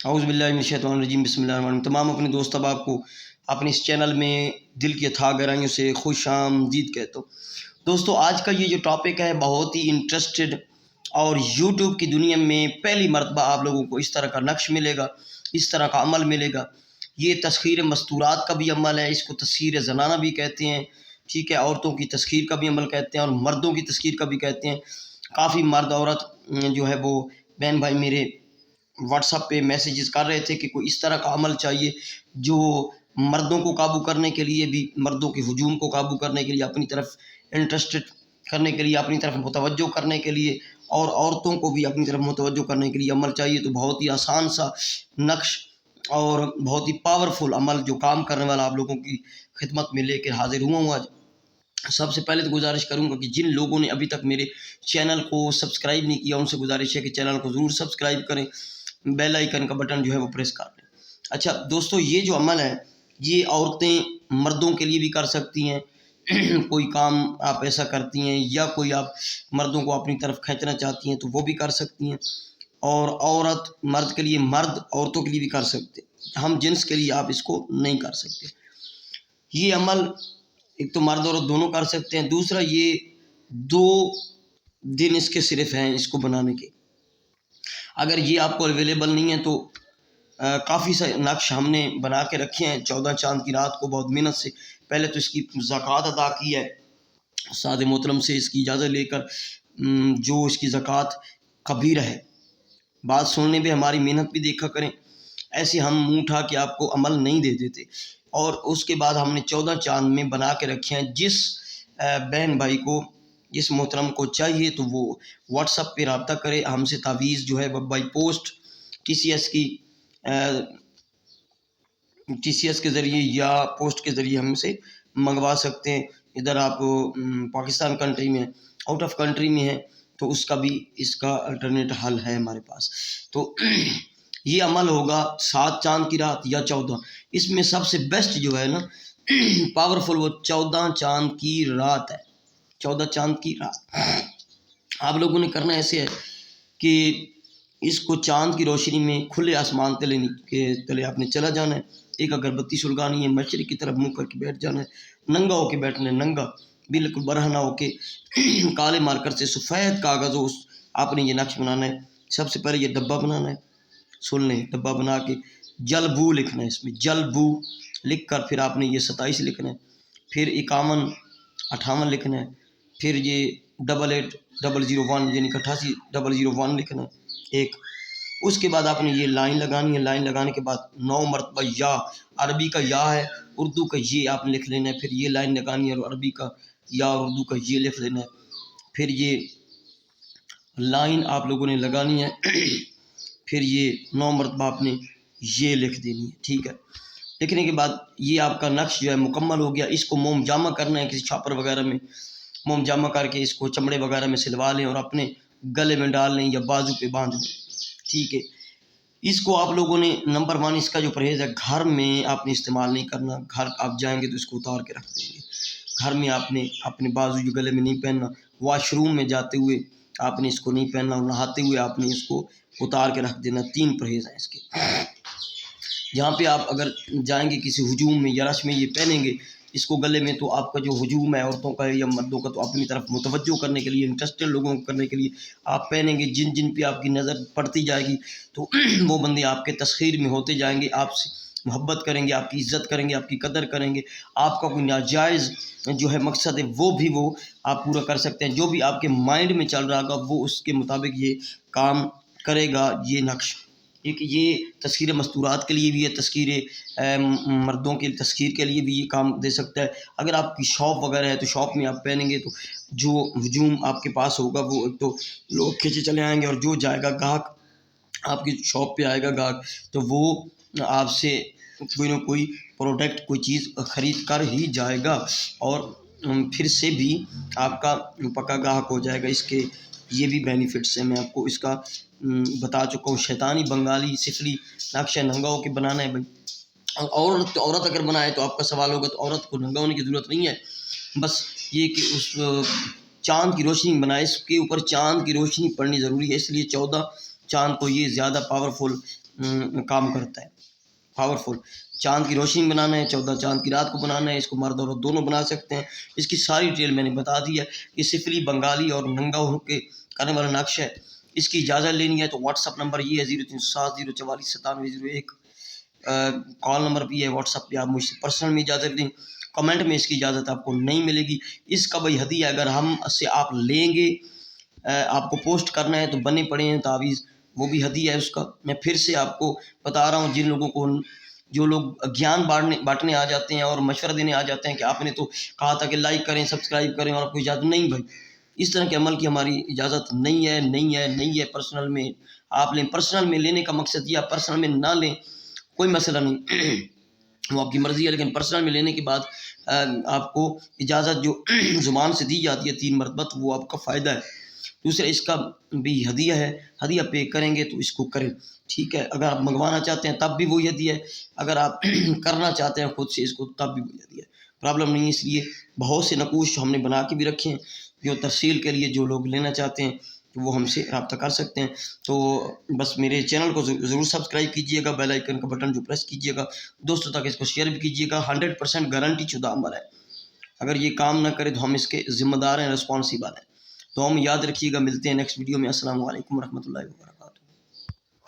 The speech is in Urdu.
اعوذ باللہ من الشیطان الرجیم، بسم اللہ الرحمن الرحیم۔ تمام اپنے دوست احباب کو اپنے اس چینل میں دل کی اتھاہ گہرائیوں سے خوش آمدید کہتا ہوں۔ دوستو، آج کا یہ جو ٹاپک ہے بہت ہی انٹرسٹڈ اور یوٹیوب کی دنیا میں پہلی مرتبہ آپ لوگوں کو اس طرح کا نقش ملے گا، اس طرح کا عمل ملے گا۔ یہ تسخیر مستورات کا بھی عمل ہے، اس کو تسخیر زنانہ بھی کہتے ہیں، ٹھیک ہے، عورتوں کی تسخیر کا بھی عمل کہتے ہیں اور مردوں کی تسخیر کا بھی کہتے ہیں۔ کافی مرد عورت جو ہے وہ بہن بھائی میرے واٹس ایپ پہ میسیجز کر رہے تھے کہ کوئی اس طرح کا عمل چاہیے جو مردوں کو قابو کرنے کے لیے بھی، مردوں کے ہجوم کو قابو کرنے کے لیے، اپنی طرف انٹرسٹڈ کرنے کے لیے، اپنی طرف متوجہ کرنے کے لیے، اور عورتوں کو بھی اپنی طرف متوجہ کرنے کے لیے عمل چاہیے۔ تو بہت ہی آسان سا نقش اور بہت ہی پاورفل عمل جو کام کرنے والا آپ لوگوں کی خدمت میں لے کے حاضر ہوا ہوں آج۔ سب سے پہلے تو گزارش کروں گا کہ جن لوگوں نے ابھی تک میرے چینل کو سبسکرائب نہیں کیا ان سے گزارش ہے کہ چینل کو ضرور سبسکرائب کریں، بیل آئیکن کا بٹن جو ہے وہ پریس کر دیں۔ اچھا دوستو، یہ جو عمل ہے یہ عورتیں مردوں کے لیے بھی کر سکتی ہیں۔ کوئی کام آپ ایسا کرتی ہیں یا کوئی آپ مردوں کو اپنی طرف کھینچنا چاہتی ہیں تو وہ بھی کر سکتی ہیں، اور عورت مرد کے لیے، مرد عورتوں کے لیے بھی کر سکتے ہیں۔ ہم جنس کے لیے آپ اس کو نہیں کر سکتے۔ یہ عمل ایک تو مرد عورت دونوں کر سکتے ہیں، دوسرا یہ 2 دن اس کے صرف ہیں اس کو بنانے کے۔ اگر یہ آپ کو اویلیبل نہیں ہے تو کافی سے نقش ہم نے بنا کے رکھے ہیں 14 چاند کی رات کو بہت محنت سے۔ پہلے تو اس کی زکوٰۃ ادا کی ہے سعد محترم سے، اس کی اجازت لے کر، جو اس کی زکوٰۃ کبیر ہے۔ بات سننے پہ ہماری محنت بھی دیکھا کریں، ایسے ہم منہ اٹھا کے آپ کو عمل نہیں دے دیتے۔ اور اس کے بعد ہم نے 14 چاند میں بنا کے رکھے ہیں۔ جس بہن بھائی کو، جس محترم کو چاہیے تو وہ واٹس ایپ پہ رابطہ کرے، ہم سے تعویذ جو ہے by post T C S کے ذریعے یا پوسٹ کے ذریعے ہم سے منگوا سکتے ہیں۔ ادھر آپ پاکستان کنٹری میں، آؤٹ آف کنٹری میں ہیں تو اس کا بھی، اس کا الٹرنیٹ حل ہے ہمارے پاس۔ تو یہ عمل ہوگا 7 چاند کی رات یا 14۔ اس میں سب سے بیسٹ جو ہے نا پاورفل، وہ 14 چاند کی رات ہے۔ 14 چاند کی رات آپ لوگوں نے کرنا ایسے ہے کہ اس کو چاند کی روشنی میں کھلے آسمان تلے آپ نے چلا جانا ہے۔ ایک اگربتی سلگانی ہے، مشرق کی طرف منہ کر کے بیٹھ جانا ہے، ننگا ہو کے بیٹھنا ہے، ننگا بالکل برہنہ ہو کے، کالے مارکر سے سفید کاغذ ہو، آپ نے یہ نقش بنانا ہے۔ سب سے پہلے یہ ڈبہ بنانا ہے، سن لیں، ڈبہ بنا کے جل بو لکھنا ہے، اس میں جل بو لکھ کر پھر آپ نے یہ 27 لکھنا ہے، پھر 51 58 لکھنا ہے، پھر یہ 8801 یعنی 8801 لکھنا ہے ایک۔ اس کے بعد آپ نے یہ لائن لگانی ہے، لائن لگانے کے بعد 9 مرتبہ یا، عربی کا یا ہے، اردو کا یہ آپ نے لکھ لینا ہے، پھر یہ لائن لگانی ہے اور عربی کا یا اور اردو کا یہ لکھ لینا ہے، پھر یہ لائن آپ لوگوں نے لگانی ہے، پھر یہ 9 مرتبہ آپ نے یہ لکھ دینی ہے، ٹھیک ہے۔ لکھنے کے بعد یہ آپ کا نقش جو ہے مکمل ہو گیا۔ اس کو موم جامہ کرنا ہے، کسی چھاپر وغیرہ میں موم جامہ کر کے اس کو چمڑے وغیرہ میں سلوا لیں اور اپنے گلے میں ڈال لیں یا بازو پہ باندھ لیں، ٹھیک ہے۔ اس کو آپ لوگوں نے نمبر 1 اس کا جو پرہیز ہے، گھر میں آپ نے استعمال نہیں کرنا۔ گھر آپ جائیں گے تو اس کو اتار کے رکھ دیں گے۔ گھر میں آپ نے اپنے بازو جو گلے میں نہیں پہننا، واش روم میں جاتے ہوئے آپ نے اس کو نہیں پہننا، اور نہاتے ہوئے آپ نے اس کو اتار کے رکھ دینا۔ 3 پرہیز ہیں اس کے۔ جہاں پہ آپ اگر جائیں گے کسی ہجوم میں یا رش میں یہ پہنیں گے اس کو گلے میں، تو آپ کا جو ہجوم ہے عورتوں کا یا مردوں کا، تو اپنی طرف متوجہ کرنے کے لیے، انٹرسٹڈ لوگوں کو کرنے کے لیے آپ پہنیں گے۔ جن جن پہ آپ کی نظر پڑتی جائے گی تو وہ بندے آپ کے تسخیر میں ہوتے جائیں گے، آپ سے محبت کریں گے، آپ کی عزت کریں گے، آپ کی قدر کریں گے۔ آپ کا کوئی ناجائز جو ہے مقصد ہے وہ بھی وہ آپ پورا کر سکتے ہیں۔ جو بھی آپ کے مائنڈ میں چل رہا گا وہ اس کے مطابق یہ کام کرے گا یہ نقش۔ ایک یہ تسخیر مستورات کے لیے بھی ہے، تسخیر مردوں کے تسخیر کے لیے بھی یہ کام دے سکتا ہے۔ اگر آپ کی شاپ وغیرہ ہے تو شاپ میں آپ پہنیں گے تو جو ہجوم آپ کے پاس ہوگا وہ ایک تو لوگ کھینچے چلے آئیں گے، اور جو جائے گا گاہک آپ کی شاپ پہ آئے گا گاہک تو وہ آپ سے کوئی نہ کوئی پروڈکٹ، کوئی چیز خرید کر ہی جائے گا، اور پھر سے بھی آپ کا پکا گاہک ہو جائے گا۔ اس کے یہ بھی بینیفٹس ہیں، میں آپ کو اس کا بتا چکا ہوں۔ شیطانی بنگالی سفلی نقش ہے، ننگا ہو کے بنانا ہے بھائی۔ اور عورت اگر بنائے تو آپ کا سوال ہوگا تو عورت کو ننگا ہونے کی ضرورت نہیں ہے، بس یہ کہ اس چاند کی روشنی بنائے، اس کے اوپر چاند کی روشنی پڑنی ضروری ہے، اس لیے 14 چاند کو یہ زیادہ پاورفل کام کرتا ہے، پاورفل۔ چاند کی روشنی بنانا ہے، 14 چاند کی رات کو بنانا ہے، اس کو مرد اور عورت دونوں بنا سکتے ہیں۔ اس کی ساری ڈیٹیل میں نے بتا دی ہے۔ یہ سفلی، بنگالی اور ننگا ہو کے کرنے والا نقش ہے۔ اس کی اجازت لینی ہے تو واٹس اپ نمبر یہ ہے 0307 044 9701، کال نمبر بھی ہے، واٹس اپ پہ آپ مجھ سے پرسنل میں اجازت لیں۔ کمنٹ میں اس کی اجازت آپ کو نہیں ملے گی۔ اس کا بھائی ہدیہ اگر ہم سے آپ لیں گے، آپ کو پوسٹ کرنا ہے تو بنے پڑے ہیں تعویذ، وہ بھی ہدیہ ہے اس کا۔ میں پھر سے آپ کو بتا رہا ہوں، جن لوگوں کو، جو لوگ گیان بانٹنے آ جاتے ہیں اور مشورہ دینے آ جاتے ہیں کہ آپ نے تو کہا تھا کہ لائک کریں، سبسکرائب کریں اور آپ کو اجازت نہیں، بھائی اس طرح کے عمل کی ہماری اجازت نہیں ہے، نہیں ہے، نہیں ہے۔ پرسنل میں آپ لیں، پرسنل میں لینے کا مقصد یہ، آپ پرسنل میں نہ لیں کوئی مسئلہ نہیں، وہ آپ کی مرضی ہے، لیکن پرسنل میں لینے کے بعد آپ کو اجازت جو زبان سے دی جاتی ہے 3 مرتبہ، تو وہ آپ کا فائدہ ہے۔ دوسرا اس کا بھی ہدیہ ہے، ہدیہ پے کریں گے تو اس کو کریں، ٹھیک ہے۔ اگر آپ منگوانا چاہتے ہیں تب بھی وہی ہدیہ ہے، اگر آپ کرنا چاہتے ہیں خود سے اس کو تب بھی وہی ہدیہ ہے، پرابلم نہیں ہے۔ اس لیے بہت سے نقوش ہم نے بنا کے بھی رکھے ہیں، جو ترسیل کے لیے جو لوگ لینا چاہتے ہیں وہ ہم سے رابطہ کر سکتے ہیں۔ تو بس میرے چینل کو ضرور سبسکرائب کیجیے گا، بیل آئیکن کا بٹن جو پریس کیجیے گا، دوستوں تک اس کو شیئر بھی کیجیے گا۔ 100% گارنٹی شدہ عمل ہے، اگر یہ کام نہ کرے تو ہم اس کے ذمہ دار ہیں، رسپانسیبل ہیں۔ تو ہم یاد رکھیے گا، ملتے ہیں نیکسٹ ویڈیو میں۔ السلام علیکم ورحمۃ اللہ وبرکاتہ۔